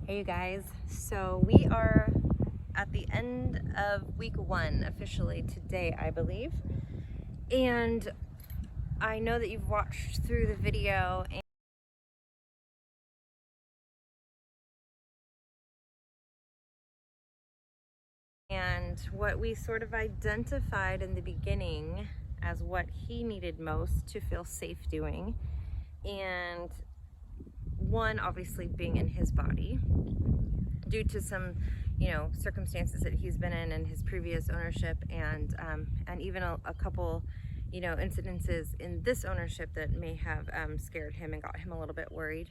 Hey you guys, so we are at the end of week 1 officially today, I believe, and I know that you've watched through the video and what we sort of identified in the beginning as what he needed most to feel safe doing, and one obviously being in his body due to some circumstances that he's been in his previous ownership, and even a couple incidences in this ownership that may have scared him and got him a little bit worried.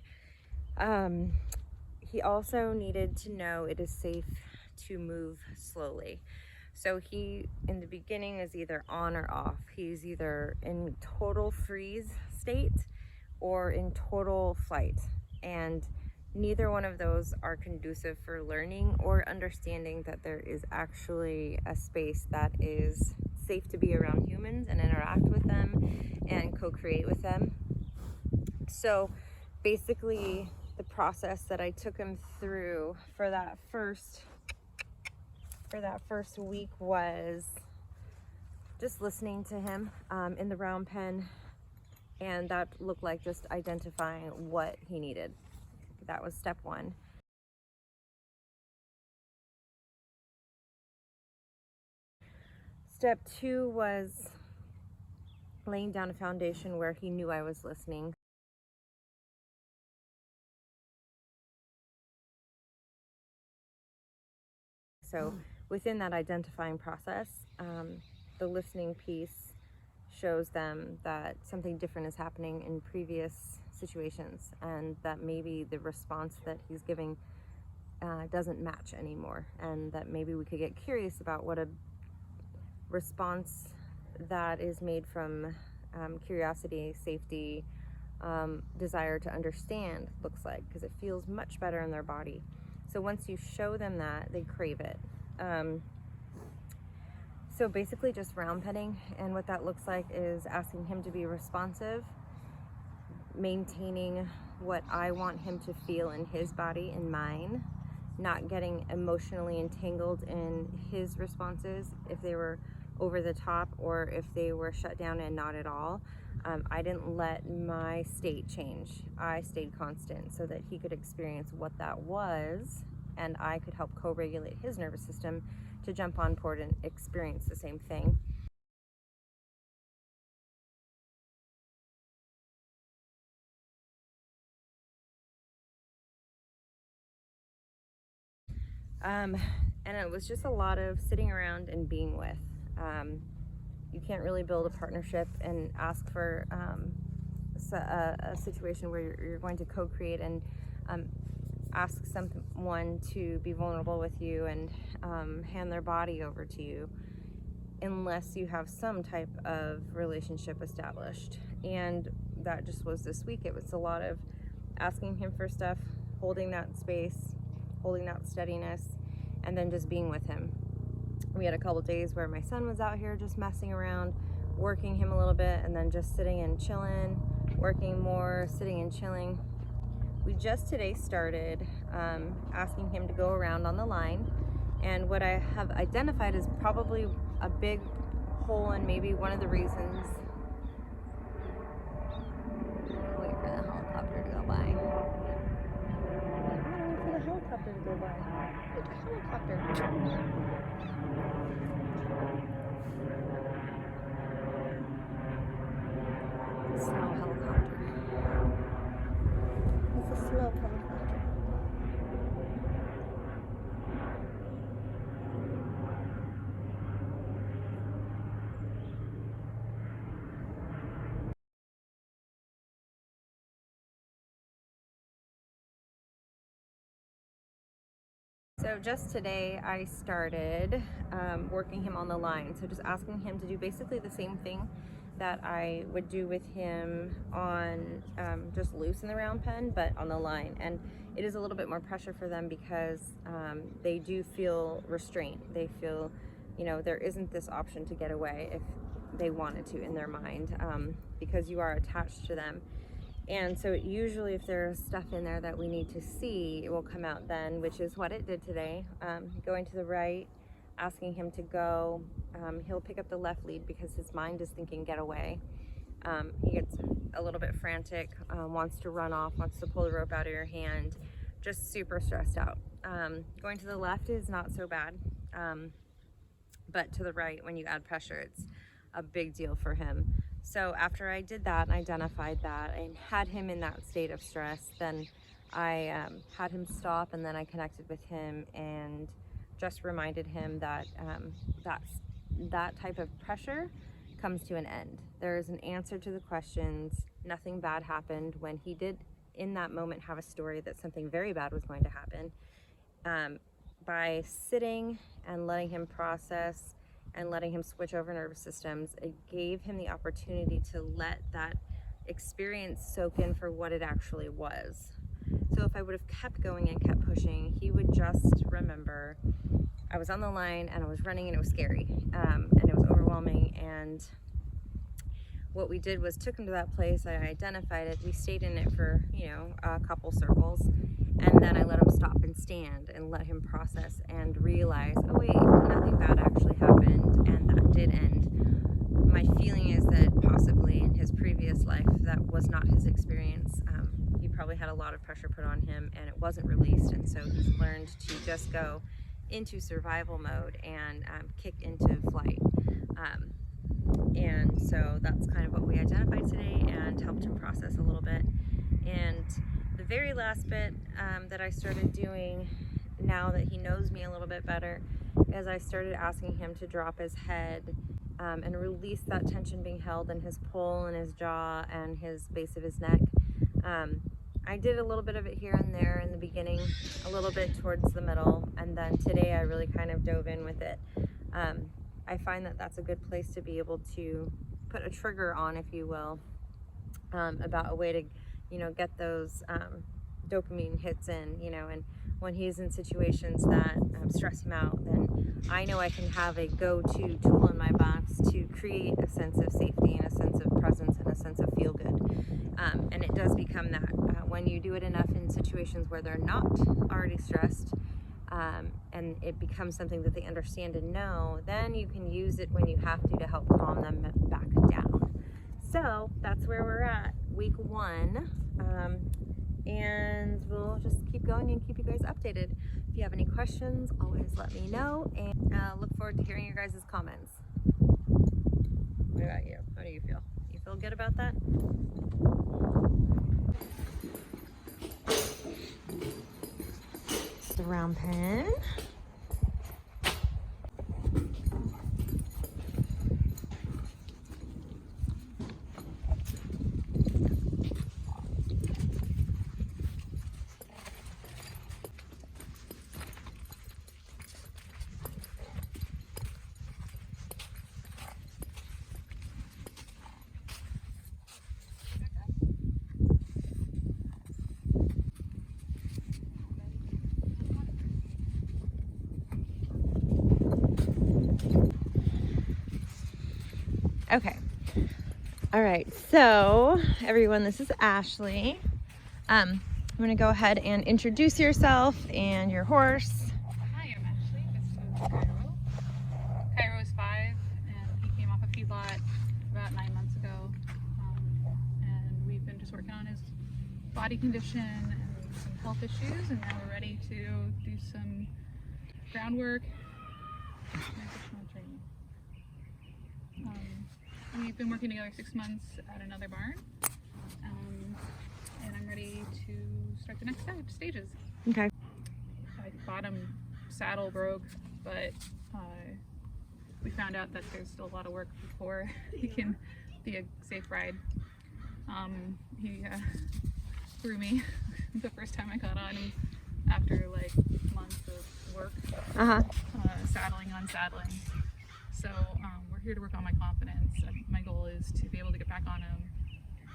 He also needed to know it is safe to move slowly. So he, in the beginning, is either on or off. He's either in total freeze state or in total flight, and neither one of those are conducive for learning or understanding that there is actually a space that is safe to be around humans and interact with them and co-create with them. So basically the process that I took him through for that first week was just listening to him in the round pen, and that looked like just identifying what he needed. That was step 1. Step 2 was laying down a foundation where he knew I was listening. So within that identifying process, the listening piece shows them that something different is happening in previous situations, and that maybe the response that he's giving doesn't match anymore, and that maybe we could get curious about what a response that is made from curiosity, safety, desire to understand looks like, because it feels much better in their body. So once you show them that, they crave it. So basically just round penning, and what that looks like is asking him to be responsive, maintaining what I want him to feel in his body and mine, not getting emotionally entangled in his responses if they were over the top or if they were shut down and not at all. I didn't let my state change. I stayed constant so that he could experience what that was, and I could help co-regulate his nervous system to jump on board and experience the same thing. And it was just a lot of sitting around and being with. You can't really build a partnership and ask for a situation where you're going to co-create and ask someone to be vulnerable with you and hand their body over to you unless you have some type of relationship established. And that just was this week. It was a lot of asking him for stuff, holding that space, holding that steadiness, and then just being with him. We had a couple days where my son was out here just messing around, working him a little bit, and then just sitting and chilling, working more, sitting and chilling. We just today started asking him to go around on the line, and what I have identified is probably a big hole, and maybe one of the reasons. Wait for the helicopter to go by. Wait for the helicopter to go by. Wait, the helicopter. Slow helicopter. It's a slow helicopter. So just today I started working him on the line. So just asking him to do basically the same thing that I would do with him on just loose in the round pen, but on the line. And it is a little bit more pressure for them because they do feel restraint. They feel, there isn't this option to get away if they wanted to in their mind, because you are attached to them. And so usually if there's stuff in there that we need to see, it will come out then, which is what it did today. Going to the right, asking him to go. He'll pick up the left lead because his mind is thinking get away. He gets a little bit frantic, wants to run off, wants to pull the rope out of your hand, just super stressed out. Going to the left is not so bad, but to the right, when you add pressure, it's a big deal for him. So after I did that and identified that and had him in that state of stress, then I had him stop, and then I connected with him and just reminded him that that type of pressure comes to an end. There is an answer to the questions. Nothing bad happened. When he did in that moment have a story that something very bad was going to happen, by sitting and letting him process and letting him switch over nervous systems, it gave him the opportunity to let that experience soak in for what it actually was. So if I would have kept going and kept pushing, he would just remember I was on the line and I was running and it was scary, and it was overwhelming. And what we did was took him to that place. I identified it. We stayed in it for, a couple circles, and then I let him stop and stand and let him process and realize, oh wait, nothing bad actually happened, and that did end. My feeling is that possibly in his previous life, that was not his experience. He probably had a lot of pressure put on him and it wasn't released, and so he's learned to just go into survival mode and kick into flight. And so that's kind of what we identified today and helped him process a little bit. And the very last bit that I started doing now that he knows me a little bit better is I started asking him to drop his head and release that tension being held in his poll and his jaw and his base of his neck. I did a little bit of it here and there in the beginning, a little bit towards the middle, and then today I really kind of dove in with it. I find that that's a good place to be able to put a trigger on, if you will, about a way to, get those dopamine hits in, and when he's in situations that stress him out, then I know I can have a go-to tool in my box to create a sense of safety and a sense of presence and a sense of feel good. And it does become that when you do it enough in situations where they're not already stressed, and it becomes something that they understand and know, then you can use it when you have to help calm them back down. So that's where we're at, week 1. And we'll just keep going and keep you guys updated. If you have any questions, always let me know, and look forward to hearing your guys' comments. What about you? How do you feel? You feel good about that? The round pen. Okay. All right. So, everyone, this is Ashley. I'm going to go ahead and introduce yourself and your horse. Hi, I'm Ashley. This is Cairo. Cairo is 5, and he came off a feedlot about 9 months ago. And we've been just working on his body condition and some health issues, and now we're ready to do some groundwork and additional training. We've been working together 6 months at another barn, and I'm ready to start the next stages. Okay. Bottom saddle broke, but we found out that there's still a lot of work before he can be a safe ride. He threw me the first time I got on him after like months of work, saddling, unsaddling. So we're here to work on my confidence. My goal is to be able to get back on him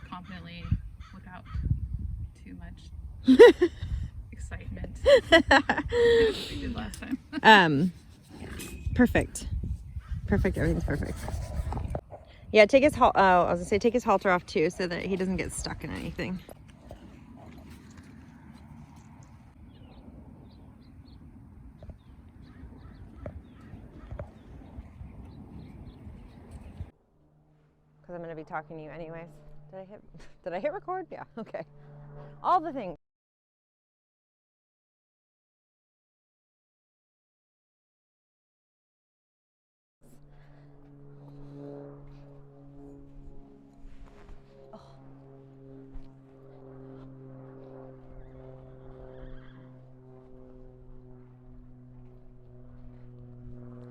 confidently without too much excitement. As we did last time. Perfect. Everything's perfect. Yeah, take his I was gonna say take his halter off too, so that he doesn't get stuck in anything. Because I'm gonna be talking to you anyways. Did I hit record? Yeah. Okay. All the things.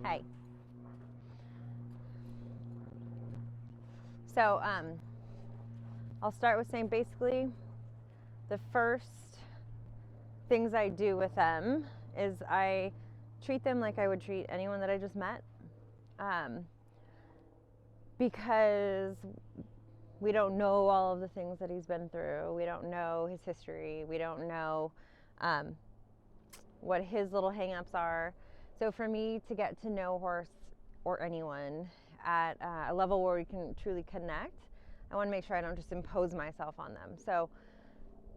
Hey. So, I'll start with saying basically the first things I do with them is I treat them like I would treat anyone that I just met. Because we don't know all of the things that he's been through. We don't know his history. We don't know what his little hang-ups are. So for me to get to know Horse or anyone at a level where we can truly connect, I want to make sure I don't just impose myself on them. So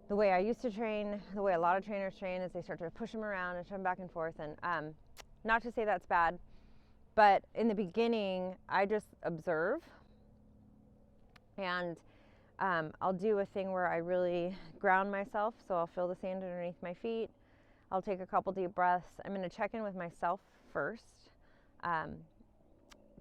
the way I used to train, the way a lot of trainers train, is they start to push them around and shove them back and forth. And not to say that's bad, but in the beginning, I just observe. And I'll do a thing where I really ground myself. So I'll feel the sand underneath my feet. I'll take a couple deep breaths. I'm going to check in with myself first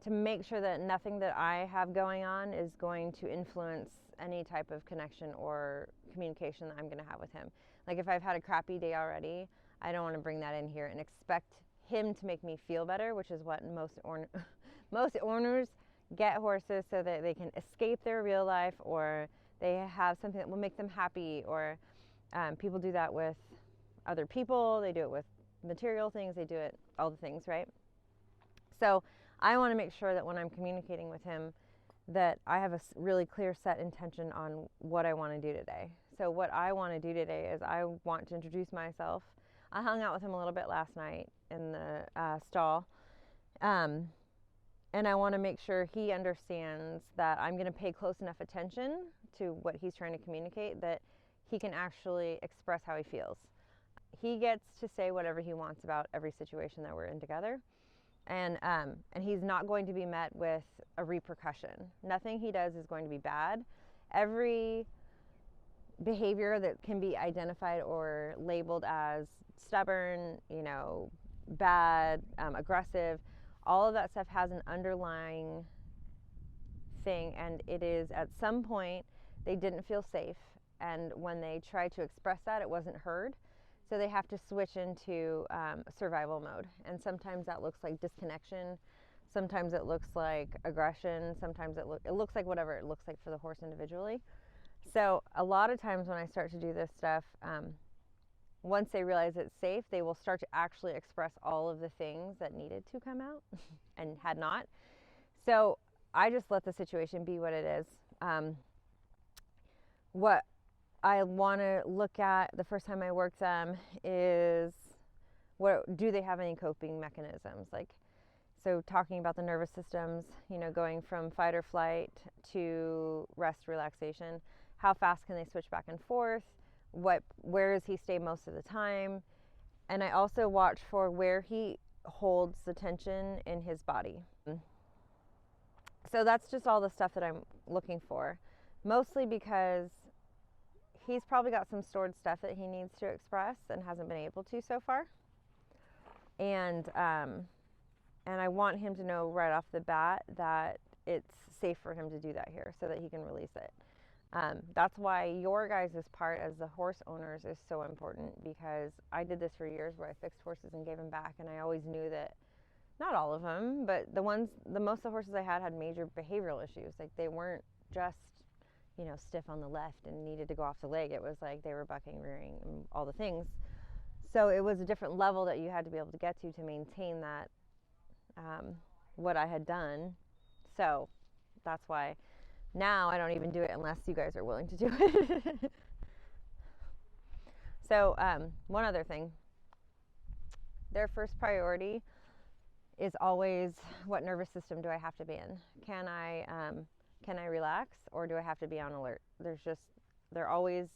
to make sure that nothing that I have going on is going to influence any type of connection or communication that I'm going to have with him. Like if I've had a crappy day already, I don't want to bring that in here and expect him to make me feel better, which is what most owners get horses so that they can escape their real life, or they have something that will make them happy, or people do that with other people, they do it with material things, they do it all the things, right? So I want to make sure that when I'm communicating with him that I have a really clear set intention on what I want to do today. So what I want to do today is I want to introduce myself. I hung out with him a little bit last night in the stall. And I want to make sure he understands that I'm going to pay close enough attention to what he's trying to communicate that he can actually express how he feels. He gets to say whatever he wants about every situation that we're in together. And he's not going to be met with a repercussion. Nothing he does is going to be bad. Every behavior that can be identified or labeled as stubborn, bad, aggressive, all of that stuff has an underlying thing, and it is at some point they didn't feel safe, and when they tried to express that, it wasn't heard. So they have to switch into survival mode, and sometimes that looks like disconnection, sometimes it looks like aggression, sometimes it looks like whatever it looks like for the horse individually. So a lot of times when I start to do this stuff, once they realize it's safe, they will start to actually express all of the things that needed to come out and had not. So I just let the situation be what it is. What I want to look at the first time I work them is, do they have any coping mechanisms? So talking about the nervous systems, going from fight or flight to rest, relaxation, how fast can they switch back and forth? Where does he stay most of the time? And I also watch for where he holds the tension in his body. So that's just all the stuff that I'm looking for, mostly because he's probably got some stored stuff that he needs to express and hasn't been able to so far. And I want him to know right off the bat that it's safe for him to do that here so that he can release it. That's why your guys' part as the horse owners is so important, because I did this for years where I fixed horses and gave them back, and I always knew that, not all of them, but most of the horses I had major behavioral issues. Like they weren't just, stiff on the left and needed to go off the leg. It was like they were bucking, rearing, and all the things. So it was a different level that you had to be able to get to maintain that, what I had done. So that's why now I don't even do it unless you guys are willing to do it. So one other thing, their first priority is always, what nervous system do I have to be in? Can I relax, or do I have to be on alert? They're always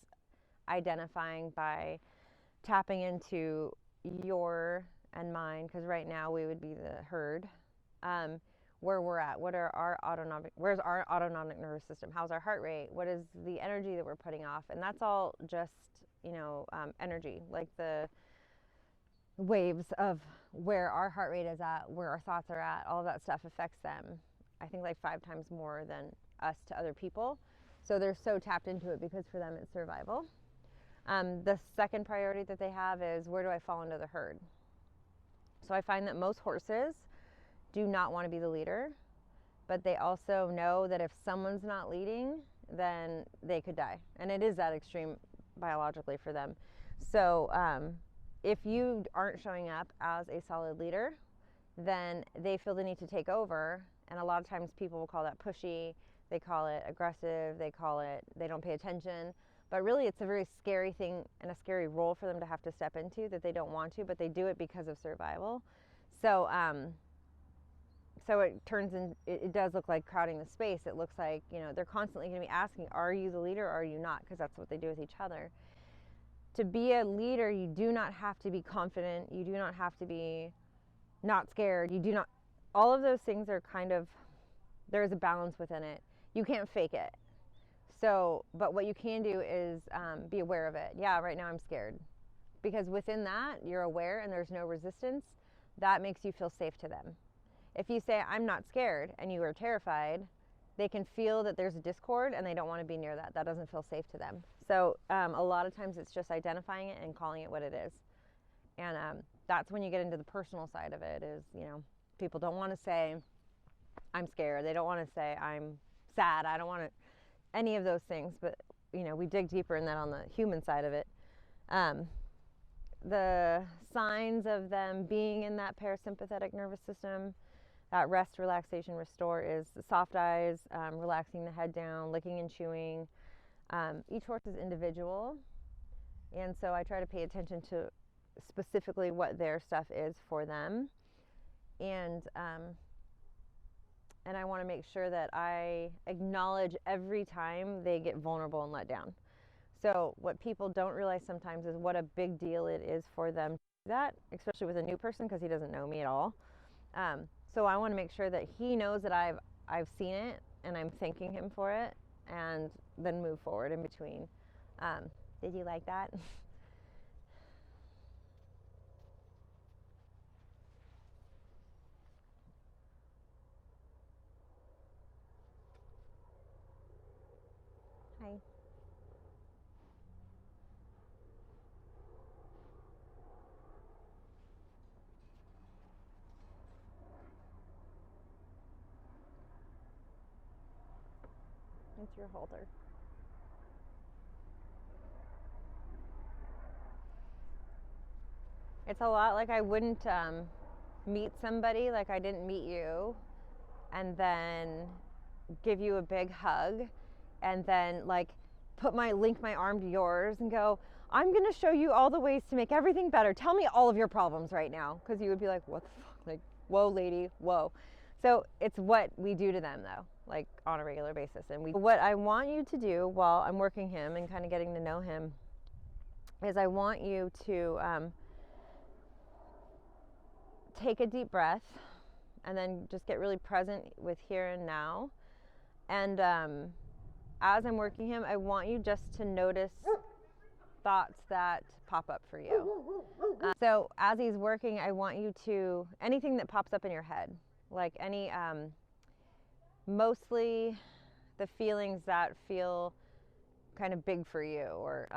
identifying by tapping into your and mine, because right now we would be the herd, where we're at. Where's our autonomic nervous system? How's our heart rate? What is the energy that we're putting off? And that's all just, energy, like the waves of where our heart rate is at, where our thoughts are at. All of that stuff affects them, I think, like 5 times more than us to other people. So they're so tapped into it because for them it's survival. The second priority that they have is, where do I fall into the herd? So I find that most horses do not want to be the leader, but they also know that if someone's not leading, then they could die. And it is that extreme biologically for them. So if you aren't showing up as a solid leader, then they feel the need to take over. And a lot of times people will call that pushy, they call it aggressive, they call it they don't pay attention. But really it's a very scary thing and a scary role for them to have to step into that they don't want to, but they do it because of survival. So so it turns in, it does look like crowding the space. It looks like, they're constantly going to be asking, are you the leader or are you not? Because that's what they do with each other. To be a leader, you do not have to be confident. You do not have to be not scared. You do not, all of those things are kind of, there is a balance within it. You can't fake it. So, but what you can do is be aware of it. Yeah, right now I'm scared. Because within that, you're aware and there's no resistance. That makes you feel safe to them. If you say, I'm not scared, and you are terrified, they can feel that there's a discord and they don't want to be near that. That doesn't feel safe to them. So a lot of times it's just identifying it and calling it what it is. And that's when you get into the personal side of it is, people don't want to say, I'm scared. They don't want to say, I'm sad. I don't want to, any of those things. But, we dig deeper in that on the human side of it. The signs of them being in that parasympathetic nervous system, that rest, relaxation, restore, is soft eyes, relaxing the head down, licking and chewing. Each horse is individual, and so I try to pay attention to specifically what their stuff is for them, and I want to make sure that I acknowledge every time they get vulnerable and let down. So what people don't realize sometimes is what a big deal it is for them to do that, especially with a new person, because he doesn't know me at all. So I want to make sure that he knows that I've seen it and I'm thanking him for it, and then move forward in between. Did you like that? Hi. It's your holder. It's a lot like I wouldn't meet somebody, like I didn't meet you, and then give you a big hug, and then like link my arm to yours and go, I'm gonna show you all the ways to make everything better. Tell me all of your problems right now. Because you would be like, what the fuck? Like, whoa, lady, whoa. So it's what we do to them though, like on a regular basis. And what I want you to do while I'm working him and kind of getting to know him is I want you to take a deep breath and then just get really present with here and now. And as I'm working him, I want you just to notice thoughts that pop up for you. So as he's working, I want you to, anything that pops up in your head, like any, mostly the feelings that feel kind of big for you, or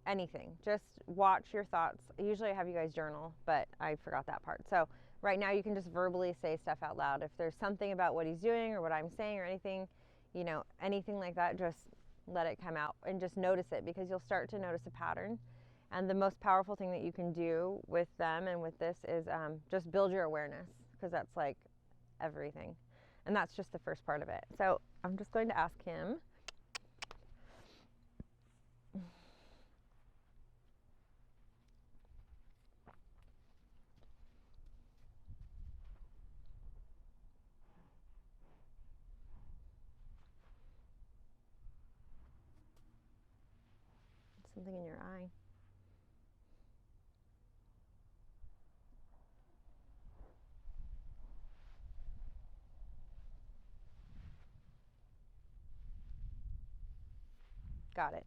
anything. Just watch your thoughts. Usually I have you guys journal, but I forgot that part. So right now you can just verbally say stuff out loud. If there's something about what he's doing or what I'm saying or anything, anything like that, just let it come out and just notice it, because you'll start to notice a pattern. And the most powerful thing that you can do with them and with this is just build your awareness, because that's like everything. And that's just the first part of it. So I'm just going to ask him. something in your eye. Got it.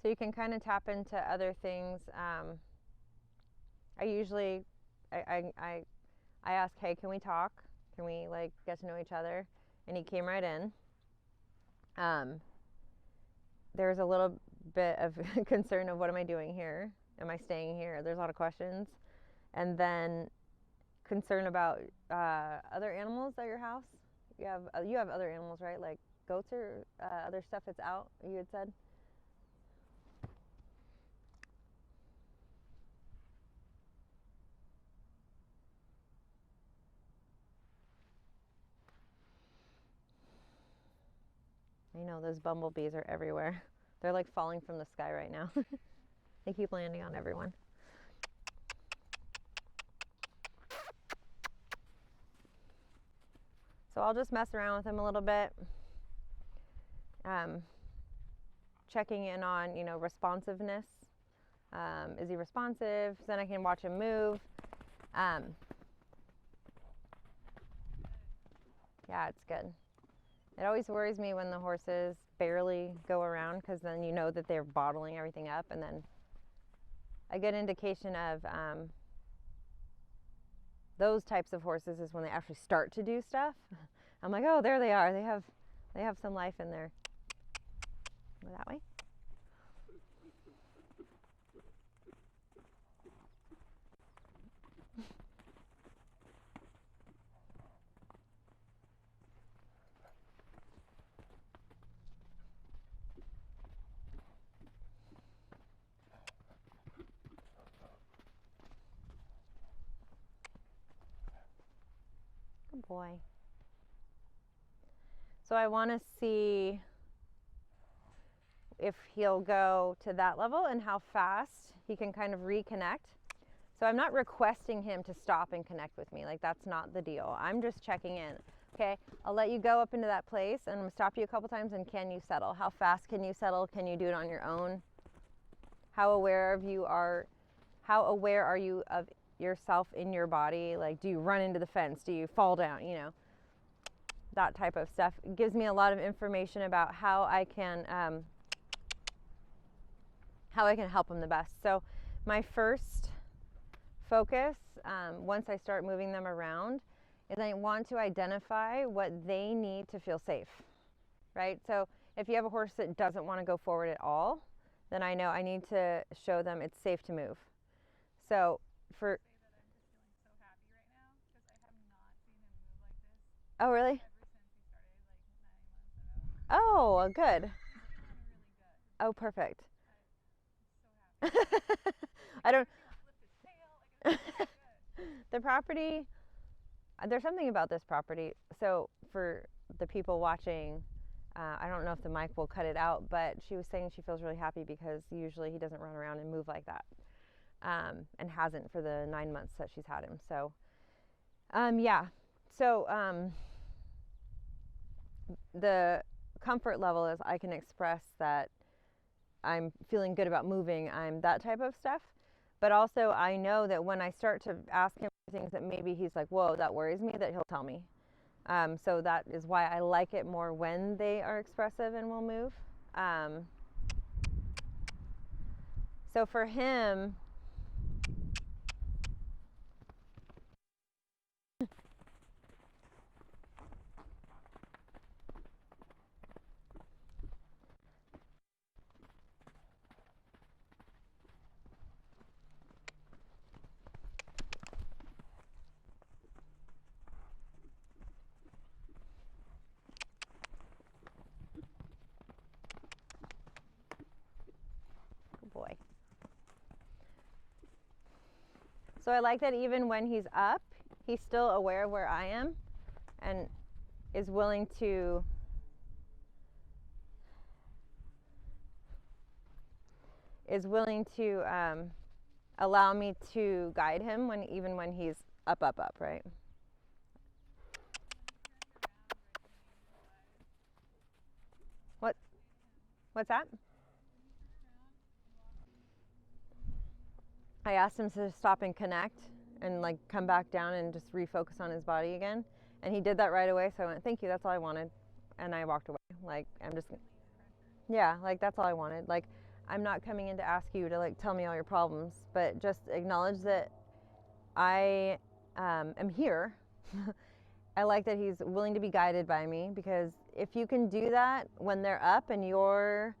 So you can kind of tap into other things. I ask, hey, can we talk? Can we like get to know each other? And he came right in. There's a little bit of concern of what am I doing here? Am I staying here? There's a lot of questions. And then concern about other animals at your house. You have other animals, right? Like goats or other stuff that's out, you had said? I know, those bumblebees are everywhere. They're like falling from the sky right now. They keep landing on everyone. So I'll just mess around with him a little bit. Checking in on, responsiveness. Is he responsive? Then I can watch him move. Yeah, it's good. It always worries me when the horses barely go around, because then you know that they're bottling everything up. And then a good indication of those types of horses is when they actually start to do stuff. I'm like, oh, there they are. They have some life in there. Go that way. Good boy. So I want to see if he'll go to that level and how fast he can kind of reconnect. So I'm not requesting him to stop and connect with me. Like, that's not the deal. I'm just checking in. Okay, I'll let you go up into that place, and I'm going to stop you a couple times, and can you settle? How fast can you settle? Can you do it on your own? How aware are you of yourself in your body? Like, do you run into the fence? Do you fall down? That type of stuff. It gives me a lot of information about how I can help him the best. So my first focus, once I start moving them around, is I want to identify what they need to feel safe, right? So if you have a horse that doesn't want to go forward at all, then I know I need to show them it's safe to move. So for... Oh, really? Oh, good. Oh, perfect. I don't... The property, there's something about this property. So for the people watching, I don't know if the mic will cut it out, but she was saying she feels really happy because usually he doesn't run around and move like that, and hasn't for the 9 months that she's had him. So, yeah. So the comfort level is I can express that I'm feeling good about moving. I'm that type of stuff. But also I know that when I start to ask him things that maybe he's like, whoa, that worries me, that he'll tell me. So that is why I like it more when they are expressive and will move. So for him, oh boy. So I like that even when he's up, he's still aware of where I am and is willing to allow me to guide him even when he's up, right? What's that? I asked him to stop and connect and like come back down and just refocus on his body again. And he did that right away. So I went, thank you, that's all I wanted. And I walked away. Like, I'm just, yeah, like that's all I wanted. Like, I'm not coming in to ask you to like tell me all your problems, but just acknowledge that I am here. I like that he's willing to be guided by me, because if you can do that when they're up and your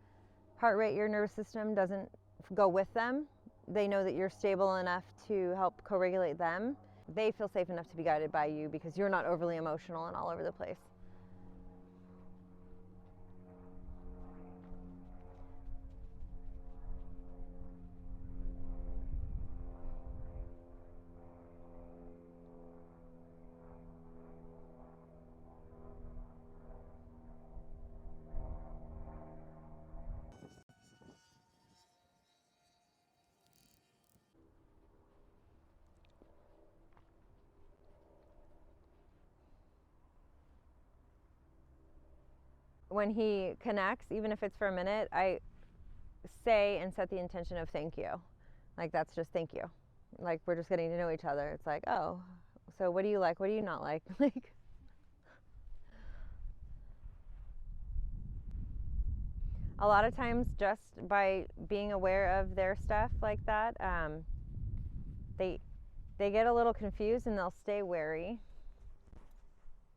heart rate, your nervous system doesn't go with them, they know that you're stable enough to help co-regulate them. They feel safe enough to be guided by you because you're not overly emotional and all over the place. When he connects, even if it's for a minute, I say and set the intention of thank you. Like, that's just thank you. Like, we're just getting to know each other. It's like, oh, so what do you like? What do you not like? Like, a lot of times just by being aware of their stuff like that, they get a little confused and they'll stay wary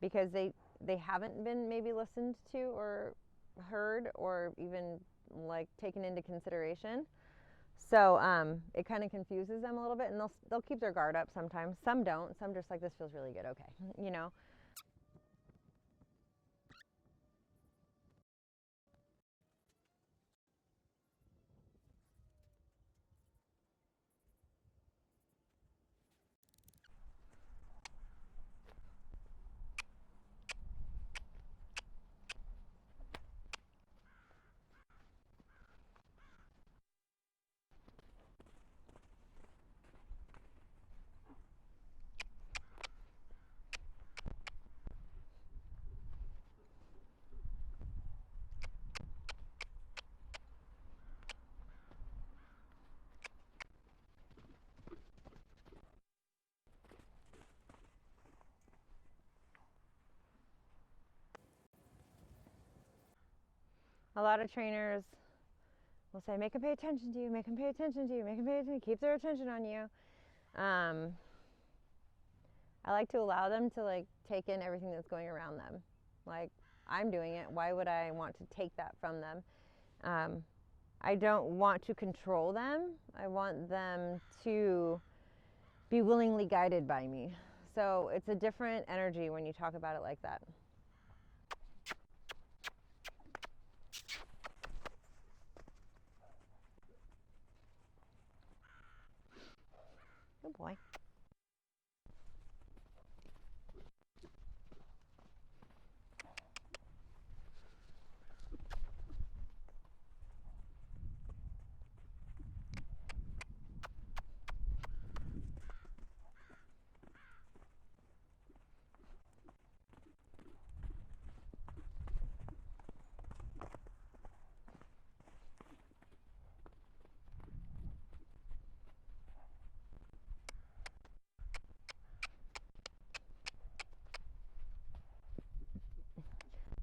because they haven't been maybe listened to or heard or even like taken into consideration. So it kind of confuses them a little bit, and they'll keep their guard up sometimes. Some don't. Some just like, this feels really good. Okay, you know. A lot of trainers will say, make them pay attention to you, make them pay attention to you, make them pay attention, keep their attention on you. I like to allow them to like take in everything that's going around them. Like, I'm doing it, why would I want to take that from them? I don't want to control them. I want them to be willingly guided by me. So it's a different energy when you talk about it like that. Good boy.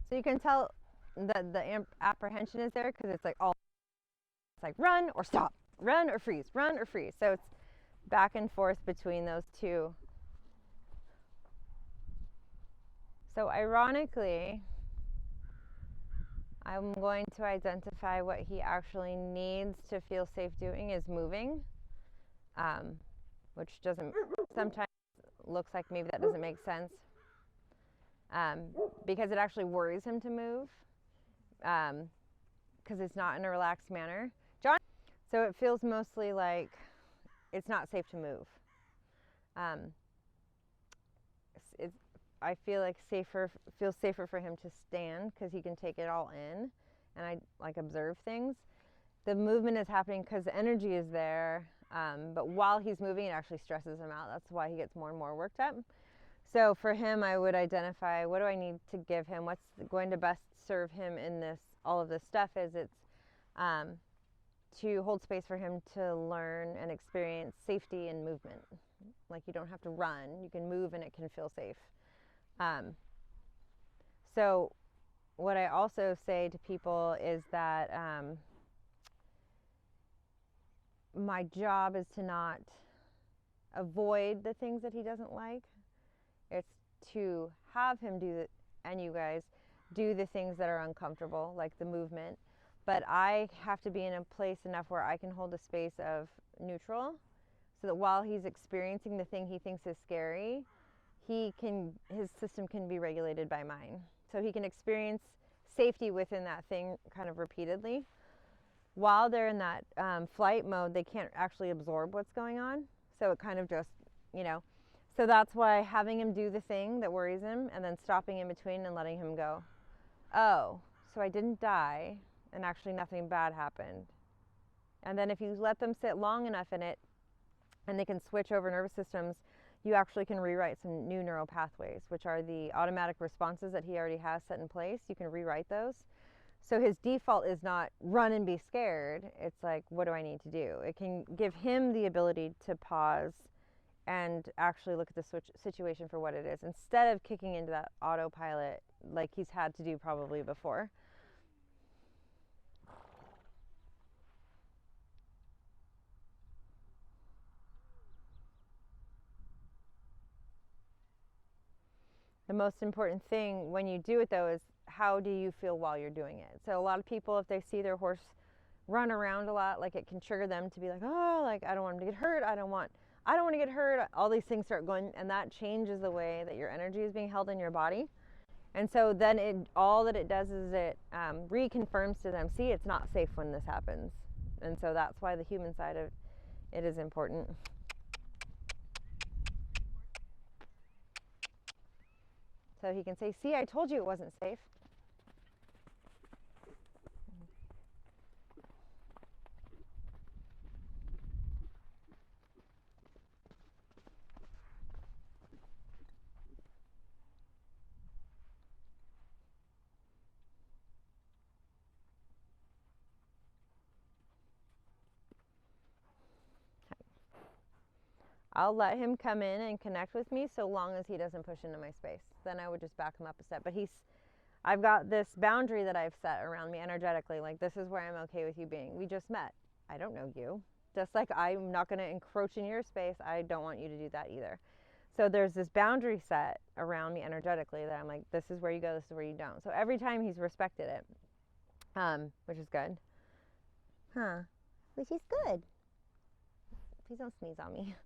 So you can tell that the apprehension is there because it's like it's like run or stop, run or freeze, run or freeze. So it's back and forth between those two. So ironically, I'm going to identify what he actually needs to feel safe doing is moving, which doesn't sometimes looks like maybe that doesn't make sense. Because it actually worries him to move, because it's not in a relaxed manner. So it feels mostly like it's not safe to move. I feel like feels safer for him to stand because he can take it all in, and I like observe things. The movement is happening because the energy is there, but while he's moving, it actually stresses him out. That's why he gets more and more worked up. So for him, I would identify, what do I need to give him? What's going to best serve him in this? All of this stuff is to hold space for him to learn and experience safety and movement. Like, you don't have to run, you can move and it can feel safe. So what I also say to people is that my job is to not avoid the things that he doesn't like. It's to have him do, and you guys, do the things that are uncomfortable, like the movement. But I have to be in a place enough where I can hold a space of neutral, so that while he's experiencing the thing he thinks is scary, his system can be regulated by mine. So he can experience safety within that thing kind of repeatedly. While they're in that flight mode, they can't actually absorb what's going on. So it kind of just, so that's why having him do the thing that worries him and then stopping in between and letting him go, oh, so I didn't die and actually nothing bad happened. And then if you let them sit long enough in it and they can switch over nervous systems, you actually can rewrite some new neural pathways, which are the automatic responses that he already has set in place. You can rewrite those. So his default is not run and be scared. It's like, what do I need to do? It can give him the ability to pause and actually look at the situation for what it is, instead of kicking into that autopilot like he's had to do probably before. The most important thing when you do it, though, is how do you feel while you're doing it? So a lot of people, if they see their horse run around a lot, like, it can trigger them to be like, oh, like, I don't want him to get hurt. I don't want to get hurt. All these things start going, and that changes the way that your energy is being held in your body. And so then all that it does is it reconfirms to them, see, it's not safe when this happens. And so that's why the human side of it is important. So he can say, see, I told you it wasn't safe. I'll let him come in and connect with me so long as he doesn't push into my space. Then I would just back him up a step. But I've got this boundary that I've set around me energetically. Like, this is where I'm okay with you being. We just met. I don't know you. Just like I'm not going to encroach in your space, I don't want you to do that either. So there's this boundary set around me energetically that I'm like, this is where you go, this is where you don't. So every time he's respected it, which is good. Which is good. Please don't sneeze on me.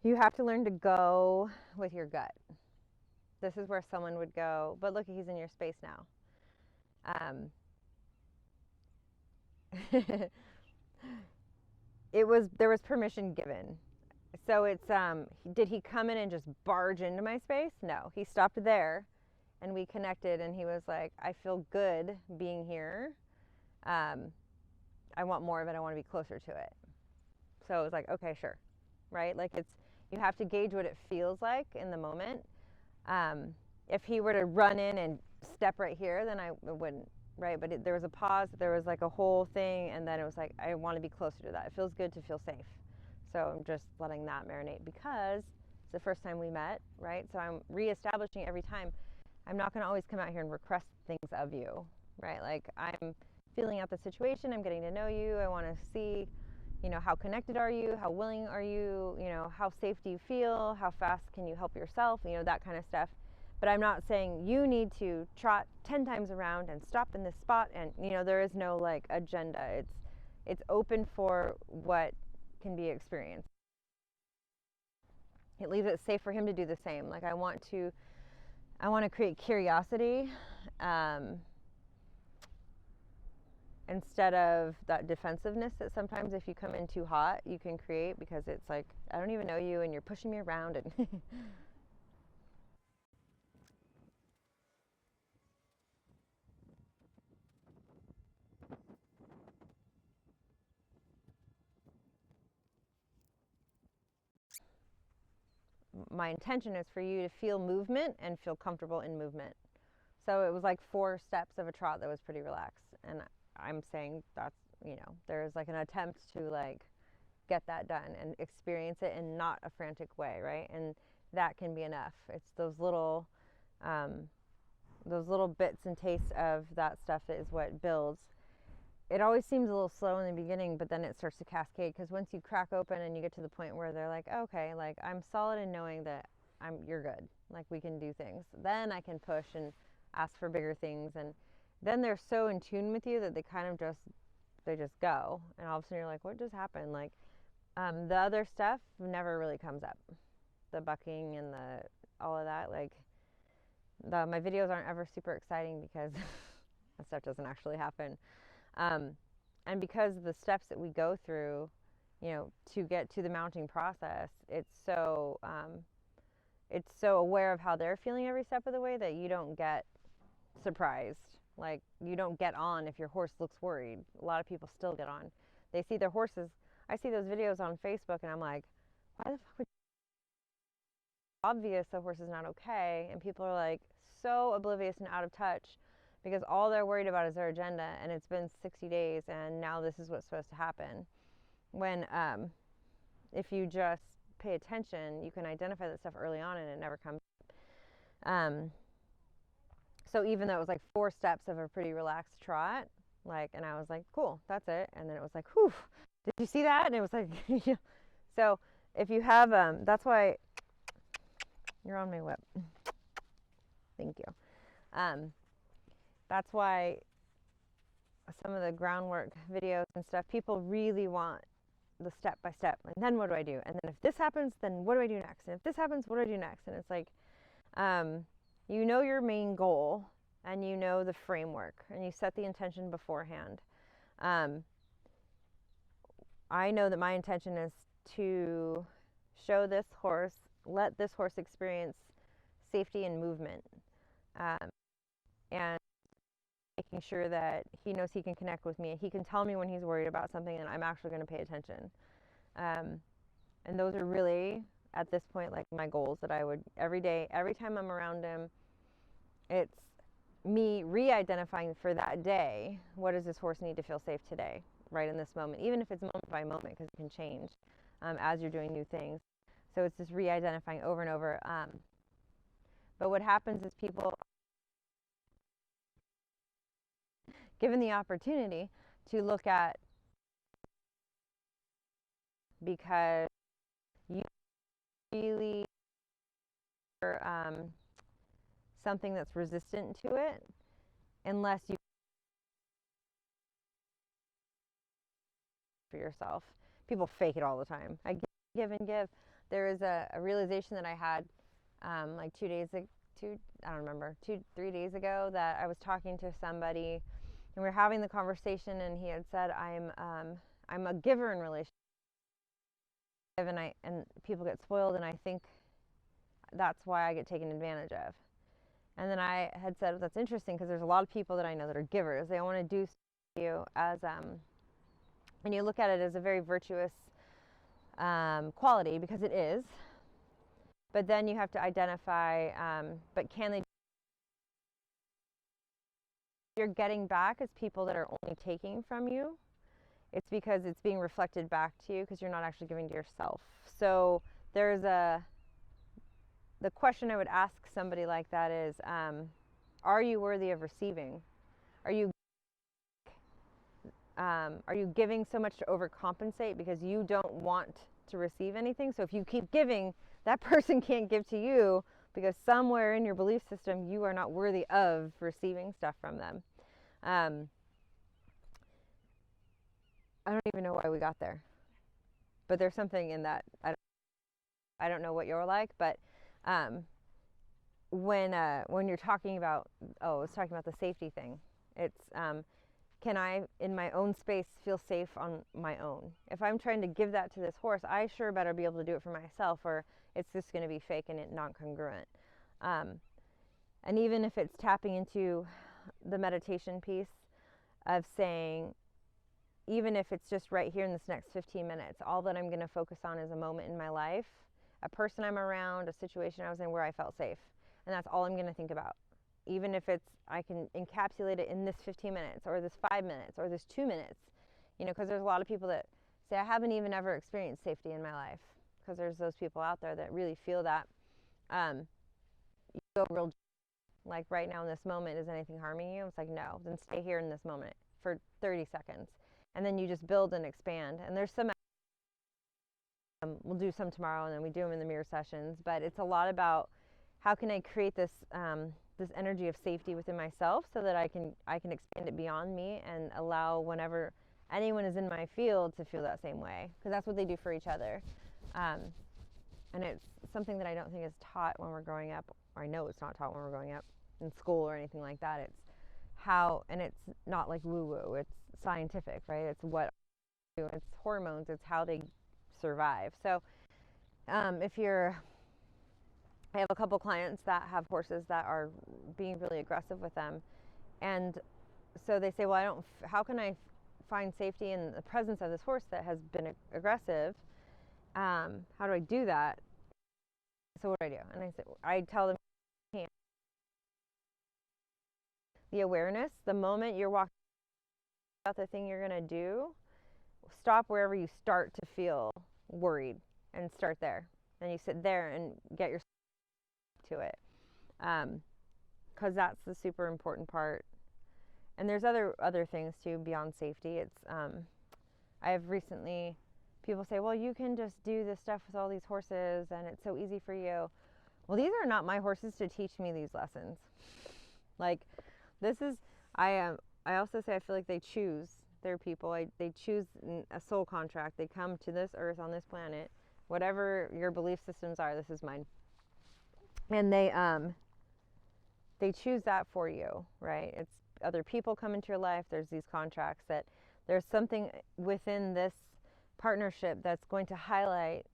You have to learn to go with your gut. This is where someone would go, but look, he's in your space now. There was permission given. So it's, did he come in and just barge into my space? No, he stopped there and we connected, and he was like, I feel good being here. I want more of it. I want to be closer to it. So it was like, okay, sure. Right? Like, you have to gauge what it feels like in the moment. If he were to run in and step right here, then I wouldn't, right? But there was a pause, there was like a whole thing, and then it was like, I want to be closer to that. It feels good to feel safe. So I'm just letting that marinate, because it's the first time we met, right? So I'm reestablishing every time. I'm not going to always come out here and request things of you, right? Like, I'm feeling out the situation, I'm getting to know you, I want to see, how connected are you? How willing are you? How safe do you feel? How fast can you help yourself? That kind of stuff. But I'm not saying you need to trot 10 times around and stop in this spot. And, there is no like agenda. It's open for what can be experienced. It leaves it safe for him to do the same. Like, I want to create curiosity. Instead of that defensiveness that sometimes if you come in too hot, you can create, because it's like, I don't even know you and you're pushing me around. And my intention is for you to feel movement and feel comfortable in movement. So it was like 4 steps of a trot that was pretty relaxed. And I'm saying that's, you know, there's like an attempt to like get that done and experience it in not a frantic way, right? And that can be enough. It's those little bits and tastes of that stuff that is what builds. It always seems a little slow in the beginning, but then it starts to cascade, because once you crack open and you get to the point where they're like, okay, like I'm solid in knowing that you're good, like we can do things, then I can push and ask for bigger things. And then they're so in tune with you that they kind of just go, and all of a sudden you're like, what just happened? Like the other stuff never really comes up, the bucking and all of that. Like my videos aren't ever super exciting because that stuff doesn't actually happen. And because of the steps that we go through, you know, to get to the mounting process, it's so aware of how they're feeling every step of the way that you don't get surprised. Like, you don't get on if your horse looks worried. A lot of people still get on. They see their horses. I see those videos on Facebook and I'm like, why the fuck would you? Obvious the horse is not okay, and people are like so oblivious and out of touch because all they're worried about is their agenda, and it's been 60 days and now this is what's supposed to happen. When if you just pay attention, you can identify that stuff early on and it never comes up. So even though it was like 4 steps of a pretty relaxed trot, like, and I was like, cool, that's it. And then it was like, whew, did you see that? And it was like, yeah. So if you have, that's why you're on my whip. Thank you. That's why some of the groundwork videos and stuff, people really want the step by step. And then what do I do? And then if this happens, then what do I do next? And if this happens, what do I do next? And it's like, you know your main goal and you know the framework and you set the intention beforehand. I know that my intention is to show this horse, let this horse experience safety and movement, and making sure that he knows he can connect with me. He can tell me when he's worried about something and I'm actually going to pay attention. And those are really, at this point, like my goals that I would, every day, every time I'm around him, it's me re-identifying for that day, what does this horse need to feel safe today, right in this moment, even if it's moment by moment, because it can change as you're doing new things. So it's just re-identifying over and over. But what happens is people, given the opportunity to look at, because you really are something that's resistant to it, unless you for yourself. People fake it all the time. I give and give. There is a realization that I had like 2 days ago, I don't remember, 3 days ago, that I was talking to somebody and we were having the conversation, and he had said, I'm a giver in relationship, and people get spoiled, and I think that's why I get taken advantage of. And then I had said, well, that's interesting, because there's a lot of people that I know that are givers. They want to do you as and you look at it as a very virtuous quality, because it is. But then you have to identify, but can they? You're getting back as people that are only taking from you. It's because it's being reflected back to you, because you're not actually giving to yourself. So there's the question I would ask somebody like that is, are you worthy of receiving? Are you giving so much to overcompensate because you don't want to receive anything? So if you keep giving, that person can't give to you, because somewhere in your belief system you are not worthy of receiving stuff from them. I don't even know why we got there, but there's something in that. I don't know what you're like, but when you're talking about, I was talking about the safety thing. It's can I, in my own space, feel safe on my own? If I'm trying to give that to this horse, I sure better be able to do it for myself, or it's just going to be fake and non-congruent. And even if it's tapping into the meditation piece of saying, even if it's just right here in this next 15 minutes, all that I'm going to focus on is a moment in my life a person I'm around, a situation I was in where I felt safe. And that's all I'm going to think about. Even if it's, I can encapsulate it in this 15 minutes or this 5 minutes or this 2 minutes, you know, because there's a lot of people that say, I haven't even ever experienced safety in my life, because there's those people out there that really feel that. You go real, like right now in this moment, is anything harming you? It's like, no, then stay here in this moment for 30 seconds. And then you just build and expand. And there's some, we'll do some tomorrow, and then we do them in the mirror sessions, but it's a lot about how can I create this, this energy of safety within myself so that I can expand it beyond me and allow whenever anyone is in my field to feel that same way, because that's what they do for each other. And it's something that I don't think is taught when we're growing up, or I know it's not taught when we're growing up in school or anything like that. It's how, and it's not like woo-woo, it's scientific, right? It's what, it's hormones, it's how they survive. So if you're, I have a couple clients that have horses that are being really aggressive with them, and so they say, well, how can I find safety in the presence of this horse that has been aggressive? How do I do that? So what do I do? And I said, I tell them, the awareness, the moment you're walking about the thing you're going to do, stop wherever you start to feel worried and start there. And you sit there and get yourself to it, because that's the super important part. And there's other things too beyond safety. It's I have recently, people say, well, you can just do this stuff with all these horses and it's so easy for you. Well, these are not my horses to teach me these lessons. Like, this is, I also say I feel like they choose their people. They choose a soul contract. They come to this earth on this planet. Whatever your belief systems are, this is mine. And they choose that for you, right? It's other people come into your life. There's these contracts that there's something within this partnership that's going to highlight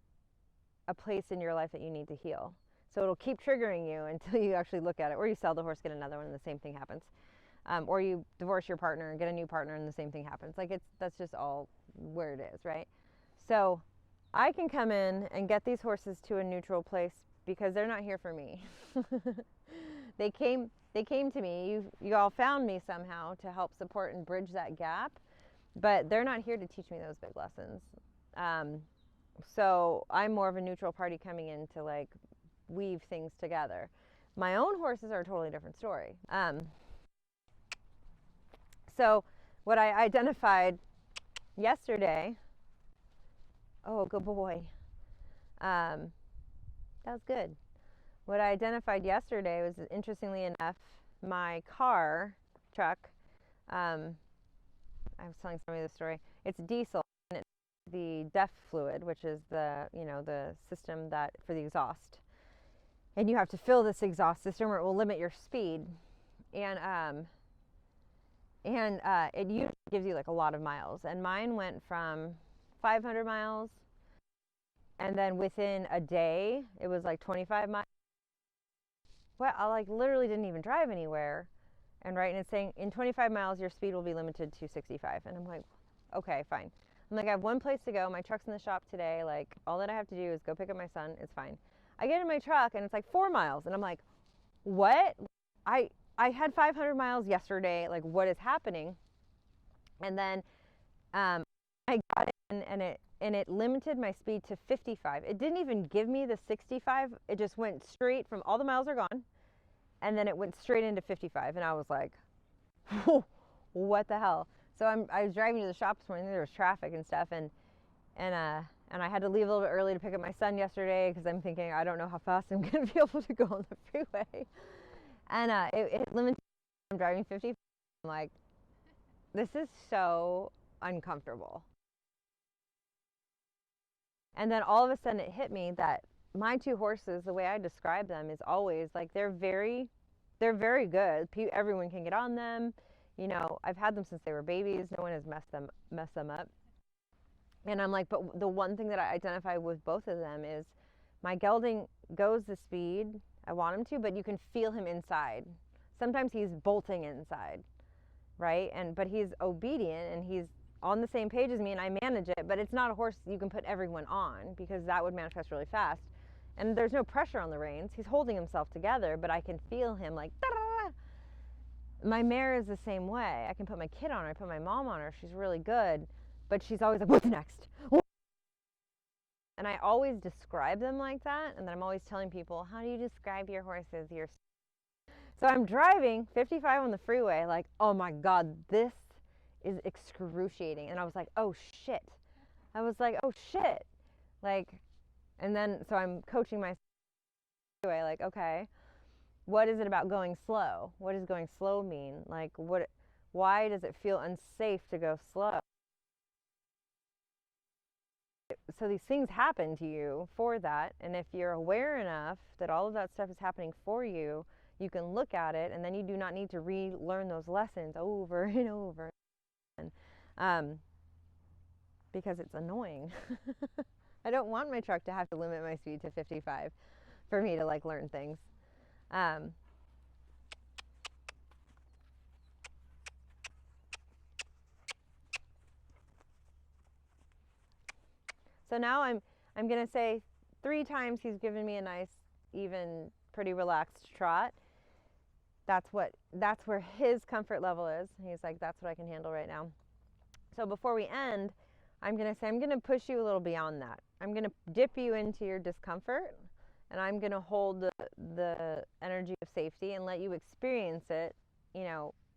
a place in your life that you need to heal. So it'll keep triggering you until you actually look at it, or you sell the horse, get another one, and the same thing happens. Or you divorce your partner and get a new partner, and the same thing happens. Like, that's just all where it is, right? So I can come in and get these horses to a neutral place because they're not here for me. They came to me. You all found me somehow to help support and bridge that gap, but they're not here to teach me those big lessons. So I'm more of a neutral party coming in to like weave things together. My own horses are a totally different story. So what I identified yesterday, oh, good boy. That was good. What I identified yesterday was, interestingly enough, my truck, I was telling somebody this story, it's diesel, and it's the DEF fluid, which is the system that for the exhaust. And you have to fill this exhaust system or it will limit your speed. And it usually gives you like a lot of miles. And mine went from 500 miles, and then within a day, it was like 25 miles. Well, I like literally didn't even drive anywhere. And it's saying in 25 miles, your speed will be limited to 65. And I'm like, okay, fine. I'm like, I have one place to go. My truck's in the shop today. Like, all that I have to do is go pick up my son. It's fine. I get in my truck and it's like 4 miles. And I'm like, what? I had 500 miles yesterday. Like, what is happening? And then I got in and it limited my speed to 55. It didn't even give me the 65. It just went straight from all the miles are gone. And then it went straight into 55. And I was like, what the hell? So I was driving to the shop this morning. There was traffic and stuff. And I had to leave a little bit early to pick up my son yesterday because I'm thinking, I don't know how fast I'm going to be able to go on the freeway. And it limited. I'm driving 50. I'm like, this is so uncomfortable. And then all of a sudden it hit me that my two horses, the way I describe them is always like they're very good. Everyone can get on them. You know, I've had them since they were babies. No one has messed them up. And I'm like, but the one thing that I identify with both of them is my gelding goes the speed I want him to, but you can feel him inside. Sometimes he's bolting inside, right? But he's obedient and he's on the same page as me and I manage it, but it's not a horse you can put everyone on because that would manifest really fast. And there's no pressure on the reins. He's holding himself together, but I can feel him like, da-da-da. My mare is the same way. I can put my kid on her, I put my mom on her. She's really good, but she's always like, what's next? And I always describe them like that. And then I'm always telling people, how do you describe your horses? So I'm driving 55 on the freeway, like, oh my God, this is excruciating. And I was like, oh shit. Like, and then, so I'm coaching myself anyway, like, okay, what is it about going slow? What does going slow mean? Like, why does it feel unsafe to go slow? So these things happen to you for that. And if you're aware enough that all of that stuff is happening for you, you can look at it, and then you do not need to relearn those lessons over and over again, because it's annoying. I don't want my truck to have to limit my speed to 55 for me to like learn things. So now I'm gonna say 3 times he's given me a nice, even, pretty relaxed trot. That's where his comfort level is. He's like, that's what I can handle right now. So before we end, I'm gonna say, I'm gonna push you a little beyond that. I'm gonna dip you into your discomfort, and I'm gonna hold the energy of safety and let you experience it,